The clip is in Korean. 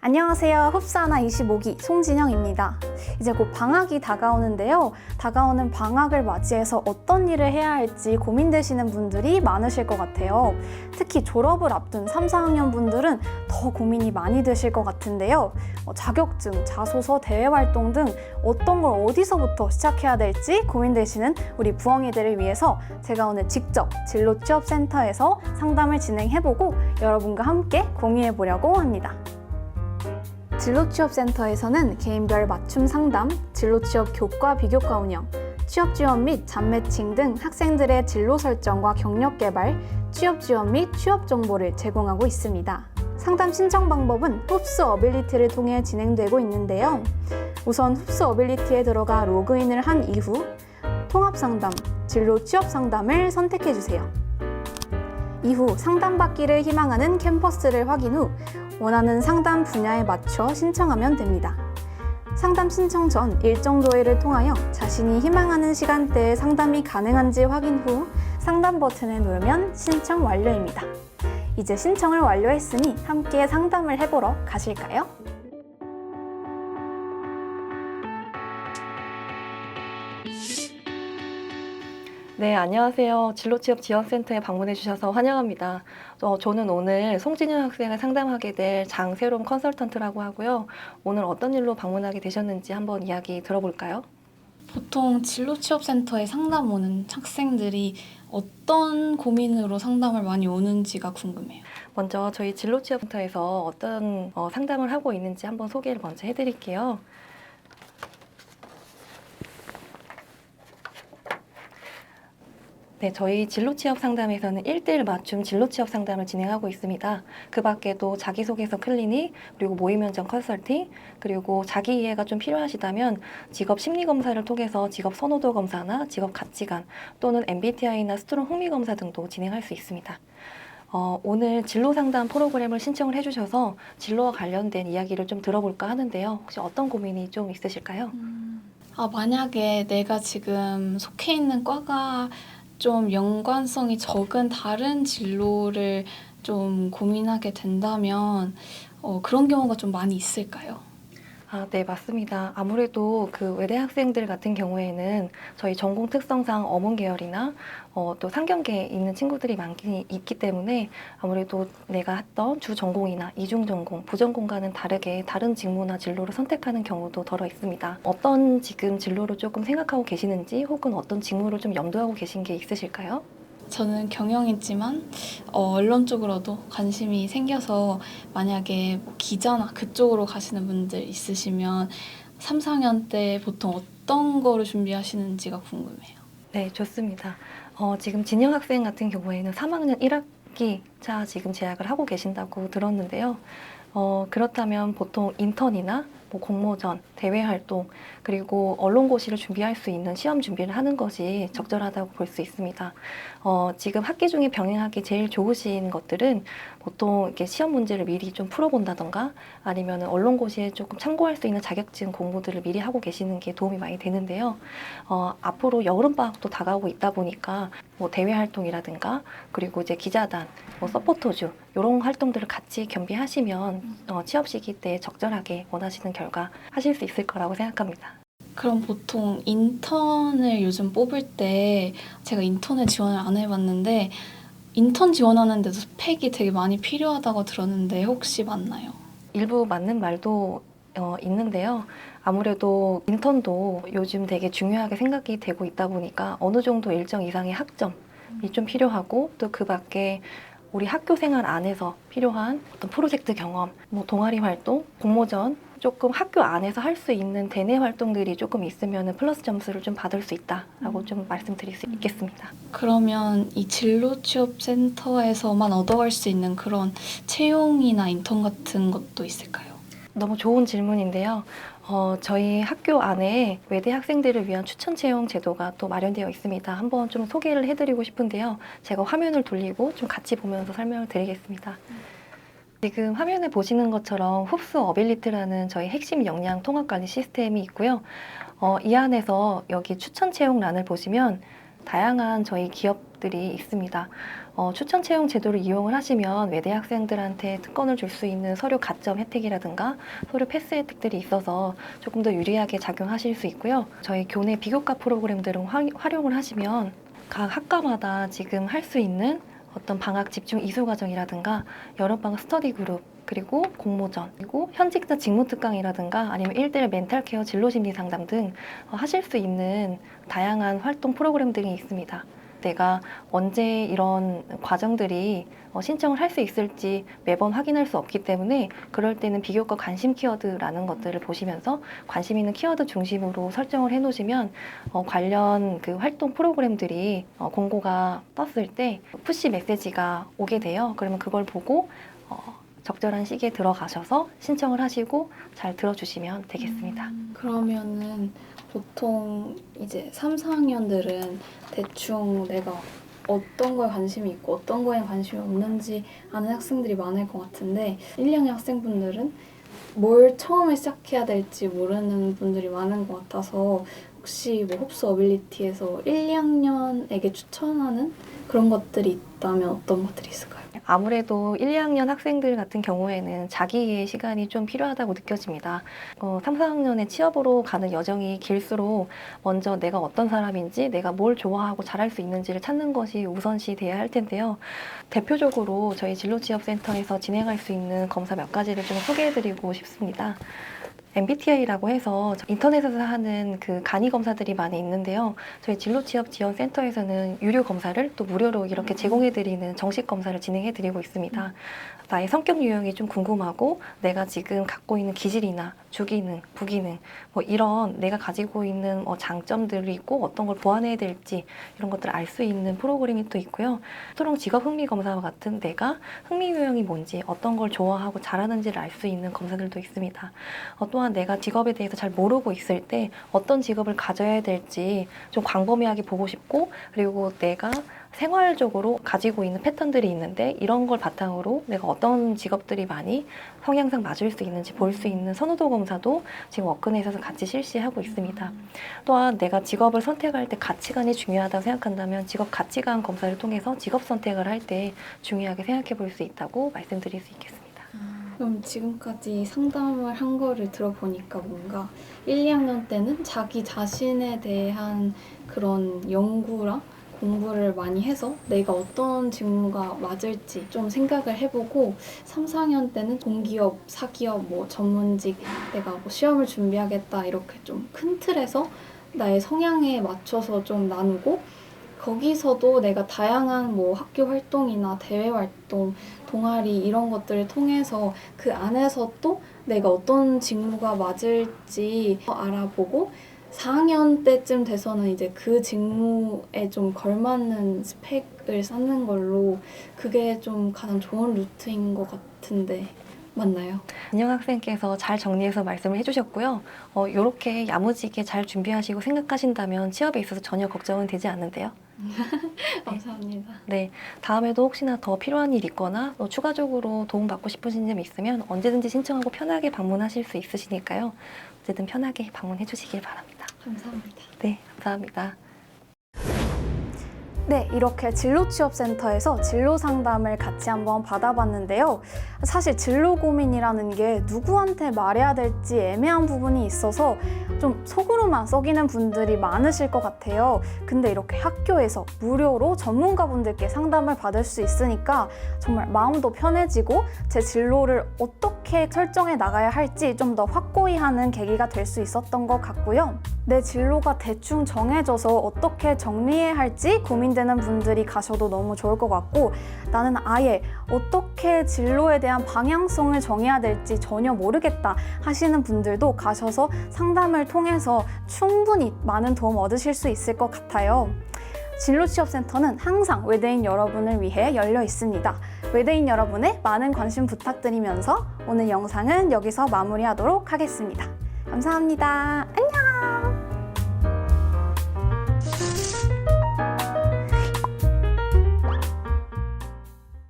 안녕하세요. 흡사하나 25기 송진영입니다. 이제 곧 방학이 다가오는데요. 다가오는 방학을 맞이해서 어떤 일을 해야 할지 고민되시는 분들이 많으실 것 같아요. 특히 졸업을 앞둔 3, 4학년 분들은 더 고민이 많이 되실 것 같은데요. 자격증, 자소서, 대외활동 등 어떤 걸 어디서부터 시작해야 될지 고민되시는 우리 부엉이들을 위해서 제가 오늘 직접 진로취업센터에서 상담을 진행해보고 여러분과 함께 공유해보려고 합니다. 진로취업센터에서는 개인별 맞춤 상담, 진로취업 교과 비교과 운영, 취업 지원 및 잡 매칭 등 학생들의 진로 설정과 경력 개발, 취업 지원 및 취업 정보를 제공하고 있습니다. 상담 신청 방법은 흡수 어빌리티를 통해 진행되고 있는데요. 우선 흡수 어빌리티에 들어가 로그인을 한 이후 통합 상담, 진로 취업 상담을 선택해 주세요. 이후 상담받기를 희망하는 캠퍼스를 확인 후 원하는 상담 분야에 맞춰 신청하면 됩니다. 상담 신청 전 일정 조회를 통하여 자신이 희망하는 시간대에 상담이 가능한지 확인 후 상담 버튼을 누르면 신청 완료입니다. 이제 신청을 완료했으니 함께 상담을 해보러 가실까요? 네, 안녕하세요. 진로취업 지원센터에 방문해 주셔서 환영합니다. 저는 오늘 송진영 학생을 상담하게 될 장세롬 컨설턴트라고 하고요. 오늘 어떤 일로 방문하게 되셨는지 한번 이야기 들어볼까요? 보통 진로취업센터에 상담 오는 학생들이 어떤 고민으로 상담을 많이 오는지가 궁금해요. 먼저 저희 진로취업센터에서 어떤 상담을 하고 있는지 한번 소개를 먼저 해드릴게요. 네, 저희 진로취업 상담에서는 1:1 맞춤 진로취업 상담을 진행하고 있습니다. 그 밖에도 자기소개서 클리닉, 그리고 모의 면접 컨설팅, 그리고 자기 이해가 좀 필요하시다면 직업 심리 검사를 통해서 직업 선호도 검사나 직업 가치관 또는 MBTI나 스트롱 흥미 검사 등도 진행할 수 있습니다. 오늘 진로 상담 프로그램을 신청을 해주셔서 진로와 관련된 이야기를 좀 들어볼까 하는데요. 혹시 어떤 고민이 좀 있으실까요? 만약에 내가 지금 속해 있는 과가 좀 연관성이 적은 다른 진로를 좀 고민하게 된다면 그런 경우가 좀 많이 있을까요? 네, 맞습니다. 아무래도 그 외대 학생들 같은 경우에는 저희 전공 특성상 어문 계열이나 또 상경계에 있는 친구들이 많이 있기 때문에 아무래도 내가 했던 주 전공이나 이중 전공, 부전공과는 다르게 다른 직무나 진로를 선택하는 경우도 덜어 있습니다. 어떤 지금 진로를 조금 생각하고 계시는지 혹은 어떤 직무를 좀 염두하고 계신 게 있으실까요? 저는 경영이지만 언론 쪽으로도 관심이 생겨서 만약에 뭐 기자나 그쪽으로 가시는 분들 있으시면 3, 4학년 때 보통 어떤 거를 준비하시는지가 궁금해요. 네, 좋습니다. 지금 진영 학생 같은 경우에는 3학년 1학기 차 지금 재학을 하고 계신다고 들었는데요. 그렇다면 보통 인턴이나 뭐 공모전, 대외 활동, 그리고 언론고시를 준비할 수 있는 시험 준비를 하는 것이 적절하다고 볼 수 있습니다. 지금 학기 중에 병행하기 제일 좋으신 것들은 보통 이렇게 시험 문제를 미리 좀 풀어본다던가 아니면 언론고시에 조금 참고할 수 있는 자격증 공부들을 미리 하고 계시는 게 도움이 많이 되는데요. 앞으로 여름방학도 다가오고 있다 보니까 뭐 대외 활동이라든가 그리고 이제 기자단, 뭐 서포터즈 이런 활동들을 같이 겸비하시면 취업 시기 때 적절하게 원하시는 결과 하실 수 있을 거라고 생각합니다. 그럼 보통 인턴을 요즘 뽑을 때 제가 인턴에 지원을 안 해봤는데 인턴 지원하는데도 스펙이 되게 많이 필요하다고 들었는데 혹시 맞나요? 일부 맞는 말도 있는데요. 아무래도 인턴도 요즘 되게 중요하게 생각이 되고 있다 보니까 어느 정도 일정 이상의 학점이 좀 필요하고 또 그 밖에 우리 학교 생활 안에서 필요한 어떤 프로젝트 경험, 뭐 동아리 활동, 공모전 조금 학교 안에서 할 수 있는 대내 활동들이 조금 있으면 플러스 점수를 좀 받을 수 있다라고 좀 말씀드릴 수 있겠습니다. 그러면 이 진로취업센터에서만 얻어갈 수 있는 그런 채용이나 인턴 같은 것도 있을까요? 너무 좋은 질문인데요. 저희 학교 안에 외대 학생들을 위한 추천 채용 제도가 또 마련되어 있습니다. 한번 좀 소개를 해드리고 싶은데요. 제가 화면을 돌리고 좀 같이 보면서 설명을 드리겠습니다. 지금 화면에 보시는 것처럼 흡수 어빌리티라는 저희 핵심 역량 통합 관리 시스템이 있고요. 이 안에서 여기 추천 채용란을 보시면 다양한 저희 기업들이 있습니다. 추천 채용 제도를 이용을 하시면 외대 학생들한테 특권을 줄 수 있는 서류 가점 혜택이라든가 서류 패스 혜택들이 있어서 조금 더 유리하게 작용하실 수 있고요. 저희 교내 비교과 프로그램들을 활용을 하시면 각 학과마다 지금 할 수 있는 어떤 방학 집중 이수 과정이라든가 여름방학 스터디 그룹 그리고 공모전 그리고 현직자 직무특강이라든가 아니면 1대1 멘탈 케어 진로심리 상담 등 하실 수 있는 다양한 활동 프로그램들이 있습니다. 내가 언제 이런 과정들이 신청을 할 수 있을지 매번 확인할 수 없기 때문에 그럴 때는 비교과 관심 키워드라는 것들을 보시면서 관심 있는 키워드 중심으로 설정을 해 놓으시면 관련 그 활동 프로그램들이 공고가 떴을 때 푸시 메시지가 오게 돼요. 그러면 그걸 보고 적절한 시기에 들어가셔서 신청을 하시고 잘 들어주시면 되겠습니다. 그러면은 보통 이제 3, 4학년들은 대충 내가 어떤 거에 관심이 있고 어떤 거에 관심이 없는지 아는 학생들이 많을 것 같은데 1, 2학년 학생분들은 뭘 처음에 시작해야 될지 모르는 분들이 많은 것 같아서 혹시 뭐 홉스 어빌리티에서 1, 2학년에게 추천하는 그런 것들이 있다면 어떤 것들이 있을까요? 아무래도 1, 2학년 학생들 같은 경우에는 자기의 시간이 좀 필요하다고 느껴집니다. 3, 4학년에 취업으로 가는 여정이 길수록 먼저 내가 어떤 사람인지 내가 뭘 좋아하고 잘할 수 있는지를 찾는 것이 우선시 돼야 할 텐데요. 대표적으로 저희 진로취업센터에서 진행할 수 있는 검사 몇 가지를 좀 소개해드리고 싶습니다. MBTI라고 해서 인터넷에서 하는 그 간이 검사들이 많이 있는데요. 저희 진로취업지원센터에서는 유료 검사를 또 무료로 이렇게 제공해드리는 정식 검사를 진행해드리고 있습니다. 나의 성격 유형이 좀 궁금하고 내가 지금 갖고 있는 기질이나 주기능, 부기능 뭐 이런 내가 가지고 있는 장점들이 있고 어떤 걸 보완해야 될지 이런 것들을 알 수 있는 프로그램이 또 있고요. 스트롱 직업 흥미 검사와 같은 내가 흥미 유형이 뭔지 어떤 걸 좋아하고 잘하는지를 알 수 있는 검사들도 있습니다. 또한 내가 직업에 대해서 잘 모르고 있을 때 어떤 직업을 가져야 될지 좀 광범위하게 보고 싶고 그리고 내가 생활적으로 가지고 있는 패턴들이 있는데 이런 걸 바탕으로 내가 어떤 직업들이 많이 성향상 맞을 수 있는지 볼 수 있는 선호도 검사도 지금 워크넷에서 같이 실시하고 있습니다. 또한 내가 직업을 선택할 때 가치관이 중요하다고 생각한다면 직업 가치관 검사를 통해서 직업 선택을 할 때 중요하게 생각해 볼 수 있다고 말씀드릴 수 있겠습니다. 그럼 지금까지 상담을 한 거를 들어보니까 뭔가 1, 2학년 때는 자기 자신에 대한 그런 연구랑 공부를 많이 해서 내가 어떤 직무가 맞을지 좀 생각을 해보고 3, 4학년 때는 공기업, 사기업, 뭐 전문직 내가 뭐 시험을 준비하겠다 이렇게 좀 큰 틀에서 나의 성향에 맞춰서 좀 나누고 거기서도 내가 다양한 뭐 학교 활동이나 대외 활동, 동아리 이런 것들을 통해서 그 안에서 또 내가 어떤 직무가 맞을지 알아보고 4학년 때쯤 돼서는 이제 그 직무에 좀 걸맞는 스펙을 쌓는 걸로 그게 좀 가장 좋은 루트인 것 같은데 맞나요? 진영 학생께서 잘 정리해서 말씀을 해주셨고요. 이렇게 야무지게 잘 준비하시고 생각하신다면 취업에 있어서 전혀 걱정은 되지 않는데요. 감사합니다. 네, 다음에도 혹시나 더 필요한 일 있거나 또 추가적으로 도움받고 싶으신 점 있으면 언제든지 신청하고 편하게 방문하실 수 있으시니까요. 어쨌든 편하게 방문해 주시길 바랍니다. 감사합니다. 네, 감사합니다. 네, 이렇게 진로취업센터에서 진로 상담을 같이 한번 받아봤는데요. 사실 진로 고민이라는 게 누구한테 말해야 될지 애매한 부분이 있어서 좀 속으로만 썩이는 분들이 많으실 것 같아요. 근데 이렇게 학교에서 무료로 전문가분들께 상담을 받을 수 있으니까 정말 마음도 편해지고 제 진로를 어떻게 설정해 나가야 할지 좀 더 확고히 하는 계기가 될 수 있었던 것 같고요. 내 진로가 대충 정해져서 어떻게 정리해야 할지 고민되는 분들이 가셔도 너무 좋을 것 같고 나는 아예 어떻게 진로에 대한 방향성을 정해야 될지 전혀 모르겠다 하시는 분들도 가셔서 상담을 통해서 충분히 많은 도움 얻으실 수 있을 것 같아요. 진로취업센터는 항상 외대인 여러분을 위해 열려 있습니다. 외대인 여러분의 많은 관심 부탁드리면서 오늘 영상은 여기서 마무리하도록 하겠습니다. 감사합니다. 안녕!